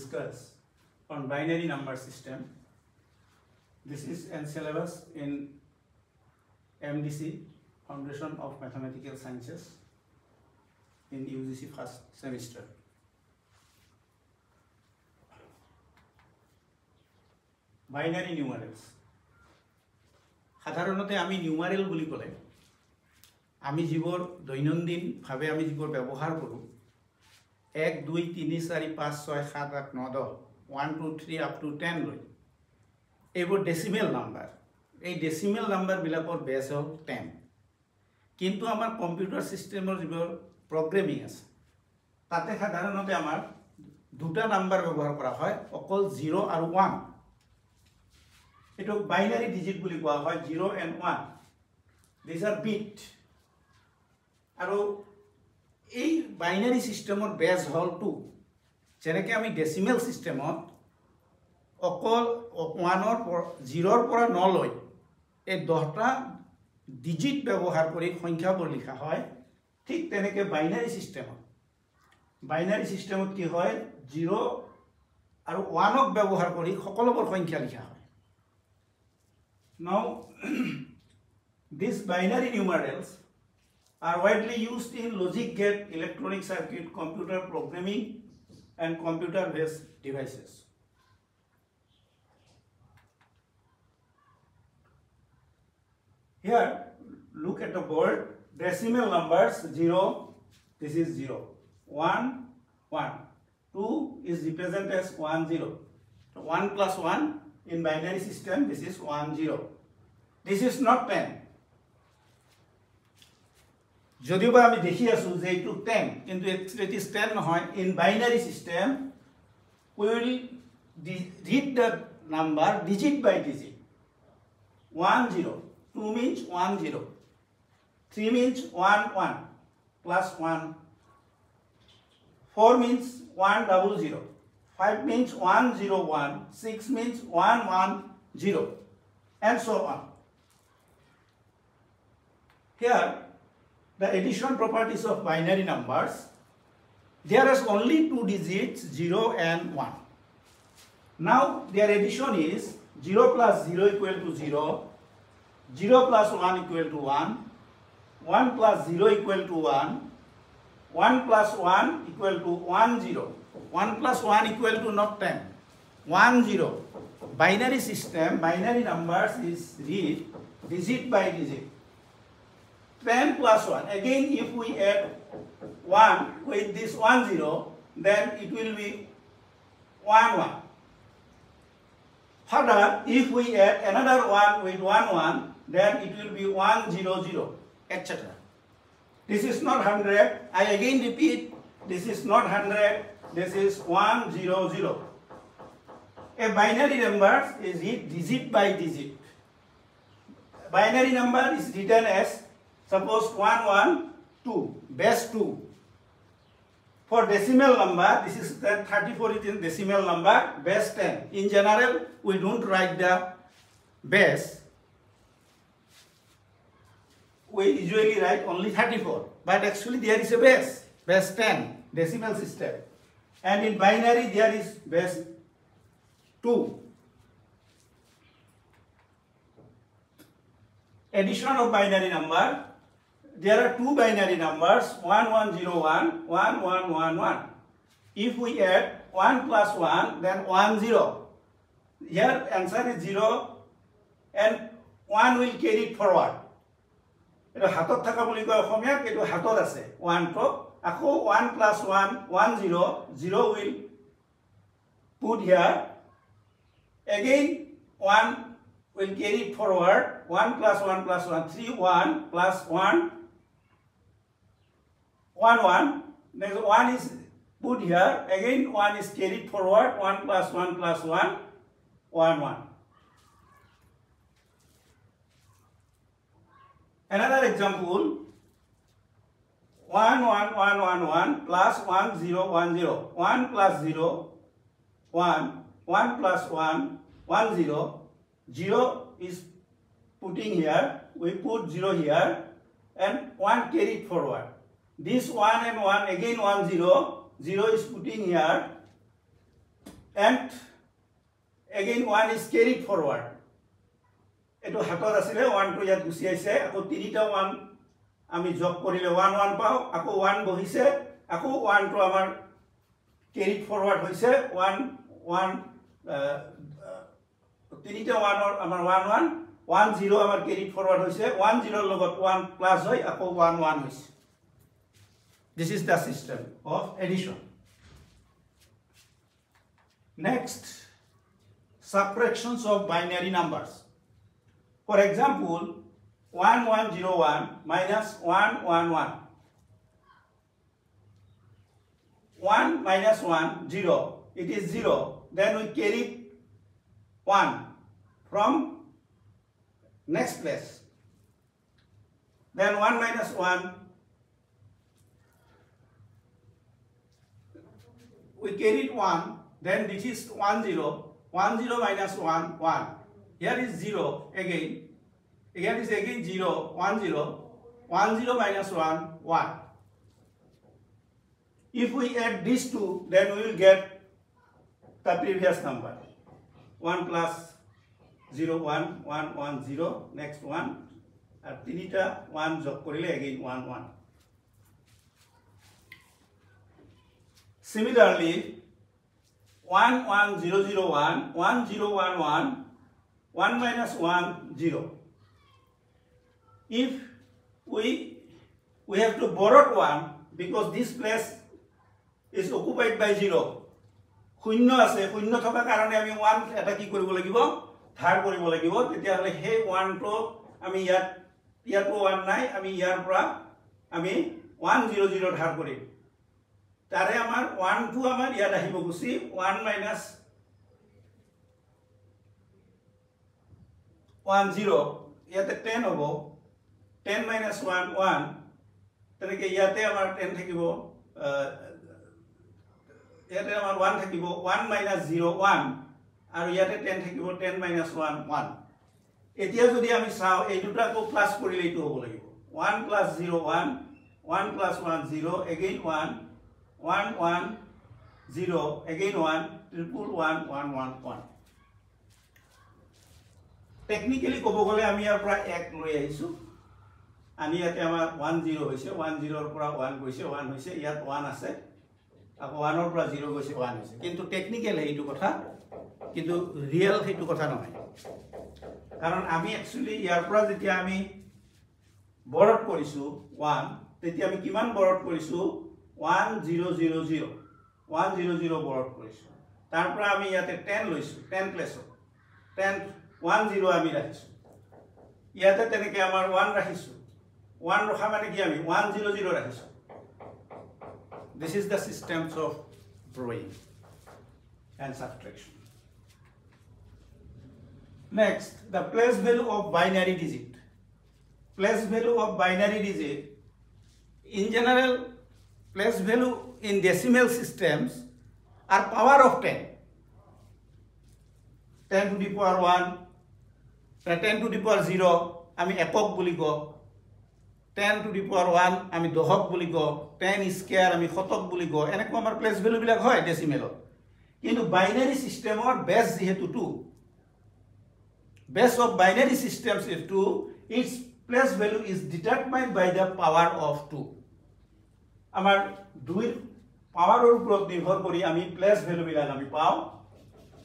discuss on binary number system. This is an syllabus in MDC, Foundation of Mathematical Sciences, in UGC first semester. Binary numerals. সাধাৰণতে আমি নিউমাৰেল বুলি ক'লে আমি যিবোৰ দৈনন্দিন ভাৱে আমি যিবোৰ ব্যৱহাৰ কৰোঁ 1 2 3 4 5 6 7 8 9 10 1 2 3 up to 10 লৈ এইবোৰ ডেসিমেল নাম্বাৰ এই ডেসিমেল নাম্বাৰ বিলাকৰ বেস হ'ল 10 কিন্তু আমাৰ কম্পিউটাৰ সিস্টেমৰ যিবোৰ প্ৰগ্ৰামিং আছে তাতে সাধাৰণতে আমাৰ দুটা নাম্বাৰ ব্যৱহাৰ কৰা হয় অকল 0 আৰু 1 এটো বাইনারি ডিজিট বুলি কোৱা হয় 0 and 1 these are bit আৰু এই বাইনারি সিস্টেমৰ বেস হল 2 যেনেকৈ আমি ডেসিমেল সিস্টেমত অকল 1 ৰ 0 ৰ পৰা 9 লৈ এই 10টা ডিজিট ব্যৱহাৰ কৰি সংখ্যাবোৰ লিখা হয় ঠিক তেনেকৈ বাইনারি সিস্টেমত কি হয় 0 আৰু 1 ক ব্যৱহাৰ কৰি সকলোবোৰ সংখ্যা লিখা হয় Now, these binary numerals are widely used in logic gate, electronic circuit, computer programming, and computer-based devices. Here, look at the board. Decimal numbers 0, this is 0. 1, 1. 2 is represented as 1, 0. So 1 plus 1. In binary system, this is 1, 0. This is not 10. যদিও আমি দেখি আছো যে এটো 10 কিন্তু it is 10 নহয় in binary system we will read the number digit by digit 1 0 2 means 1 0 3 means 1 1 plus 1 4 means 1 0 0 5 means 1 0 1 6 means 1 1 0 and so on. Here the addition properties of binary numbers, there is only two digits 0 and 1. Now their addition is 0 plus 0 equal to 0, 0 plus 1 equal to 1, 1 plus 0 equal to 1, 1 plus 1 equal to 1 0. 1 plus 1 equal to not 10. 1 0. Binary system, binary numbers is read digit by digit. 10 plus 1. Again, if we add 1 with this 1 0, then it will be 1 1. Further, if we add another 1 with 1 1, then it will be 1 0 0, etc. This is not 100. I again repeat, this is not 100. This is 1 0 0. A binary number is read digit by digit. Binary number is written as suppose 1 1 2 base 2. For decimal number, this is that 34 is in decimal number base 10. In general, we don't write the base. We usually write only 34, but actually there is a base 10 decimal system. And in binary there is base 2. Addition of binary number, there are two binary numbers 1101, 1111. If we add 1 plus 1, then 10. Here answer is 0 and 1 will carry it forward. It is hatot thaka boli koi okhomia etu hatot ase 1 to ako 1 plus 1 1 0 0 will put here. Again 1 will carry it forward. 1 plus 1 plus 1 3 1 plus 1 1 1. Then 1 is put here. Again 1 is carried forward. 1 plus 1 plus 1 1 1. Another example 1 1 1 1 1 plus 1 0 1 0. 1 plus 0 1 1 plus 1 1 0. 0 is putting here. We put 0 here and 1 carried forward. This 1 and 1 again 1 0. 0 is putting here and again 1 is carried forward. Eto hator asile 1 to yat gusi aise ako 3টা 1 আমি যোগ কৰিলে 1 1 পাও আকৌ 1 বহিছে আকৌ 1 to আমাৰ carried forward হৈছে 1 1 3টা 1 or আমাৰ 1 1 1 0 আমাৰ carried forward হৈছে 1 0 লগত 1 plus হৈ আকৌ 1 1 হৈছে. This is the system of addition. Next, subtractions of binary numbers. For example, 1101 minus 111. 1 minus 1, 0. It is 0. Then we carry 1 from next place. Then 1 minus 1. We carried 1. Then this is 1 0. 1 0 minus 1 1. Here is 0 again. Here is again 0 1 0. 1 0 minus 1 1. If we add these two, then we will get the previous number. 1 plus 0 1 1 1 0. Next one. At 3টা 1 jog korile again 1 1. Similarly, 1 1 0 0 1 1 0 1 1 1 minus 1 0. If we have to borrow 1 because this place is occupied by 0. শূন্য আছে শূন্য থকা কাৰণে আমি 1 এটা কি কৰিব লাগিব ধাৰ কৰিব লাগিব তেতিয়া হলে হে 1 টো আমি ইয়াত 1 নাই আমি ইয়াৰ পৰা আমি 1 0 0 ধাৰ কৰিম তাৰে আমাৰ 1 2 আমাৰ ইয়াত আহিব গুছি 1 minus 1 0 ইয়াতে 10 হ'ব 10 minus 1 1 তেনেকে ইয়াতে আমাৰ 10 থাকিব ইয়াতে আমাৰ 1 থাকিব 1 minus 0 1 আৰু ইয়াতে 10 থাকিব 10 minus 1 1 এতিয়া যদি আমি চাও এই দুটাকো প্লাস কৰিলে এইটো হ'ব লাগিব 1 plus 0 1 1 plus 1 0 again 1 1 1 0 again 1 triple 1 1 1 1 technically kobo gole ami yar pra 1 loi aisu ani ate amar 1 0 hoise 1 0 r pora 1 goise 1 hoise yat 1 ase ako 1 r pora 0 goise 1 hoise kintu technical heitu kotha kintu real heitu kotha nohai karon ami actually yar pora jetia ami borot korisu 1 tetia ami kiman borot korisu 1 0 0 0 1 0 0 borot korisu tar pora ami yate 10 loisu 10 place 10 1 0 আমি রাখিছো ইয়াতে তেনেকে আমাৰ 1 ৰাখিছো 1 ৰখা মানে কি আমি 1 0 0 ৰাখিছো this is the systems of drawing and subtraction next the place value of binary digit in general place value in decimal systems are power of 10 10 to the power 1 10 to the power 0 আমি একক বুলি কও 10 to the power 1 আমি দহক বুলি কও 10 square আমি শতক বুলি কও এনেকৈ আমাৰ প্লেস ভ্যালু বিলাক হয় ডেসিমেলত কিন্তু বাইনারি সিস্টেমৰ বেস যেহেতু 2 base of binary systems is 2 its place value is determined by the power of 2 আমাৰ দুইৰ পাৱাৰৰ ওপৰত নিৰ্ভৰ কৰি আমি প্লেস ভ্যালু বিলাক আমি পাও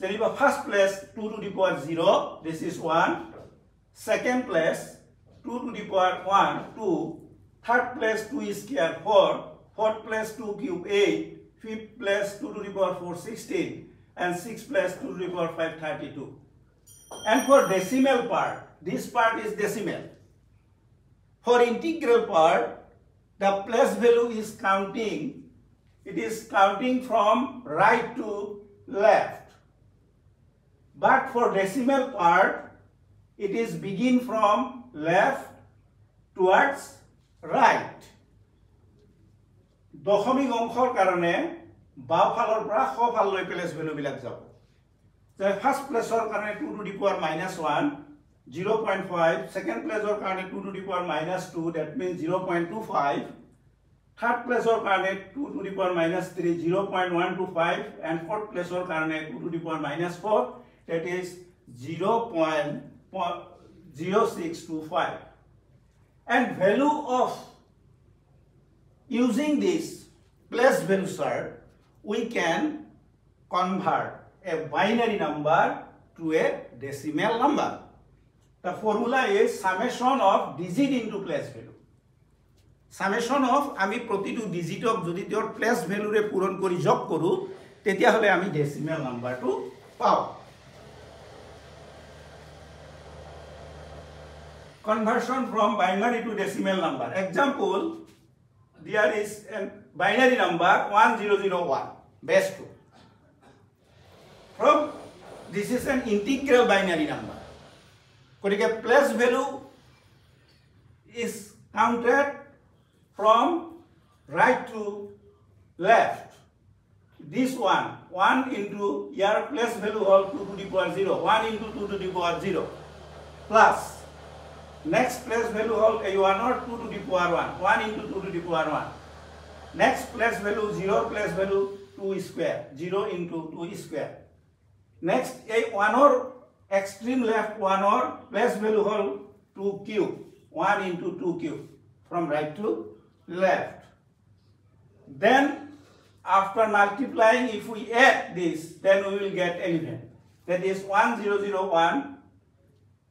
Therefore, first place 2 to the power 0, this is 1. Second place 2 to the power 1, 2. Third place 2 square 4. Fourth place 2 cube 8. Fifth place 2 to the power 4, 16. And sixth place 2 to the power 5, 32. And for decimal part, this part is decimal. For integral part, the place value is counting. It is counting from right to left. But for decimal part, it is begin from left towards right. দশমিক অংশৰ কাৰণে বাও ফালৰ পৰা খ ফাল লৈ place value বিলাক যাব যে ফার্স্ট প্লেসৰ কাৰণে 2 to the power -1 0.5 সেকেন্ড প্লেসৰ কাৰণে 2 to the power -2 that means 0.25 Third place or karne 2 to the power minus 3 0.125 and fourth place or karne 2 to the power minus 4 that is 0.0625 and value of using this place value chart we can convert a binary number to a decimal number. The formula is summation of digit into place value. Summation of আমি প্রতিটো ডিজিটক যদি তোর place ভ্যালুৰে পূৰণ কৰি যোগ কৰো তেতিয়া হলে আমি ডেসিমেল নাম্বাৰটো পাও conversion from binary to decimal number example there is a binary number 1001 base 2 from this is an integral binary number গতিকে place value is counted from right to left. This one into your place value all 2 to the power 0. 1 into 2 to the power 0. Plus next place value all you are not 2 to the power 1. 1 into 2 to the power 1. Next place value 0 place value 2 square. 0 into 2 square. Next a 1 or extreme left 1 or place value all 2 cube. 1 into 2 cube. From right to left. Then after multiplying if we add this then we will get 11 that is 1001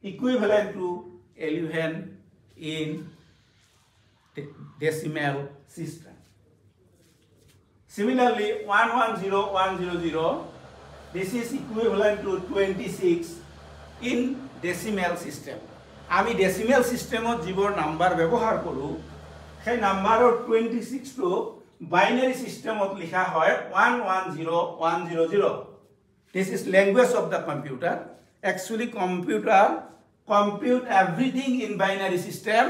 equivalent to 11 in decimal system. Similarly 110100 this is equivalent to 26 in decimal system. আমি decimal systemত যিবোৰ number ব্যৱহাৰ কৰো সেই নাম্বাৰৰ 26 টো binary সিস্টেমত লিখা হয় 110100 this is language of the computer actually computer compute everything in binary system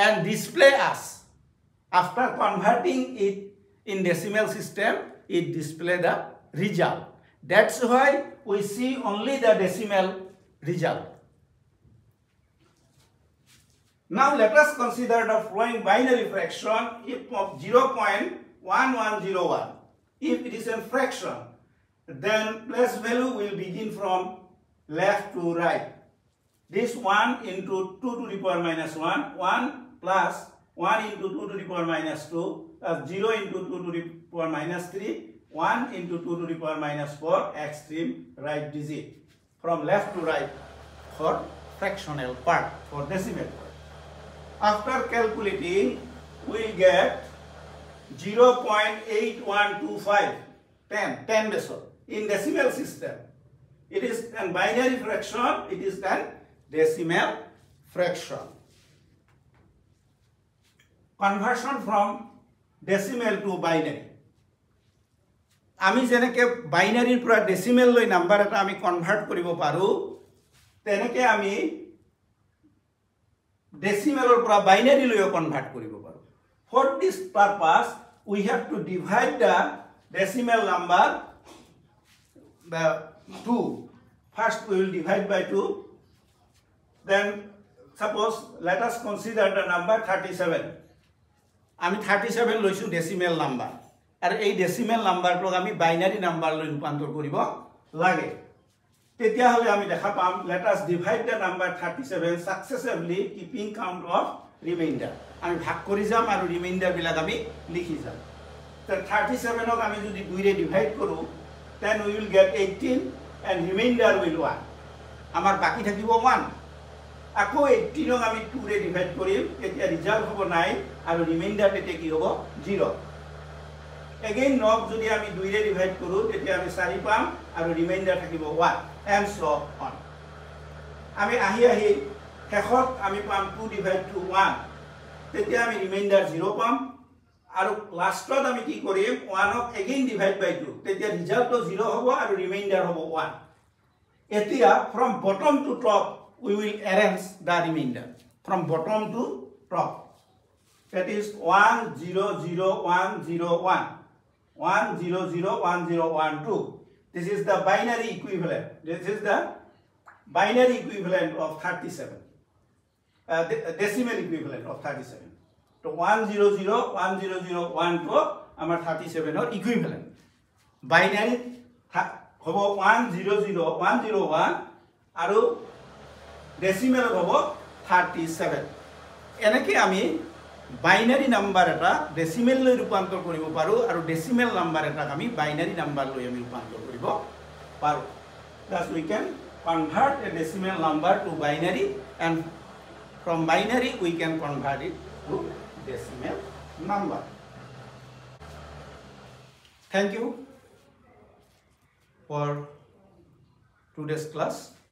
and display us after converting it in decimal system it display the result that's why we see only the decimal result. Now let us consider the following binary fraction if of 0.1101. If it is a fraction, then place value will begin from left to right. This 1 into 2 to the power minus 1, 1 plus 1 into 2 to the power minus 2, plus 0 into 2 to the power minus 3, 1 into 2 to the power minus 4, extreme right digit. From left to right for fractional part, for decimal part. After calculating, we get 0.8125, 10 decimal. In decimal system, it is a binary fraction, it is then decimal fraction. Conversion from decimal to binary. আমি যেনেকে বাইনারিৰ পৰা decimal লৈ number এটা আমি convert কৰিব পাৰো তেনেকে আমি decimal পৰা binary লৈ convert কৰিব পাৰো. For this purpose we have to divide the decimal number by 2. First we will divide by 2. Then suppose let us consider the number 37. আমি 37 লৈছো decimal number. আৰু এই decimal number টোক আমি binary number লৈ ৰূপান্তৰ কৰিব লাগে. তেতিয়া হলে আমি দেখা পাম let us divide the number 37 successively keeping count of remainder আমি ভাগ কৰি যাম আৰু ৰিমাইন্ডাৰ বিলাক আমি লিখি যাম তো 37 ক আমি যদি 2 ৰে ডিভাইড কৰো then we will get 18 and remainder will 1 আমাৰ বাকি থাকিব 1 আকৌ 18 ক আমি 2 ৰে ডিভাইড কৰিম তেতিয়া ৰিজাল্ট হ'ব 9 আৰু ৰিমাইন্ডাৰ তেতিয়া কি হ'ব 0 again নক যদি আমি 2 ৰে ডিভাইড কৰো তেতিয়া আমি 4 পাম আৰু ৰিমাইন্ডাৰ থাকিব 1 and so on. আমি আহি শেষত আমি পাম 2 divided to 1 তেতিয়া আমি রিমাইন্ডার 0 পাম আৰু লাষ্টত আমি কি কৰিম 1 ক again divide by 2 তেতিয়া ৰিজাল্টটো 0 হ'ব আৰু ৰিমাইন্ডাৰ হ'ব 1 এতিয়া from bottom to top we will arrange the remainder from bottom to top that is 100101 10010112 this is the binary equivalent this is the binary equivalent of 37 decimal equivalent of 37 তো 1001001 তো আমাৰ 37 ৰ ইকুইভ্যালেন্ট বাইনারি হ'ব 100101 আৰু decimal হ'ব 37 এনেকে আমি binary number এটা ডেসিমেল লৈ ৰূপান্তৰ কৰিব পাৰো আৰু ডেসিমেল নাম্বার এটা আমি বাইনারি নাম্বার লৈ আমি ৰূপান্তৰ কৰিব পাৰো thus we can convert a decimal number to binary and from binary we can convert it to decimal number. Thank you for today's class.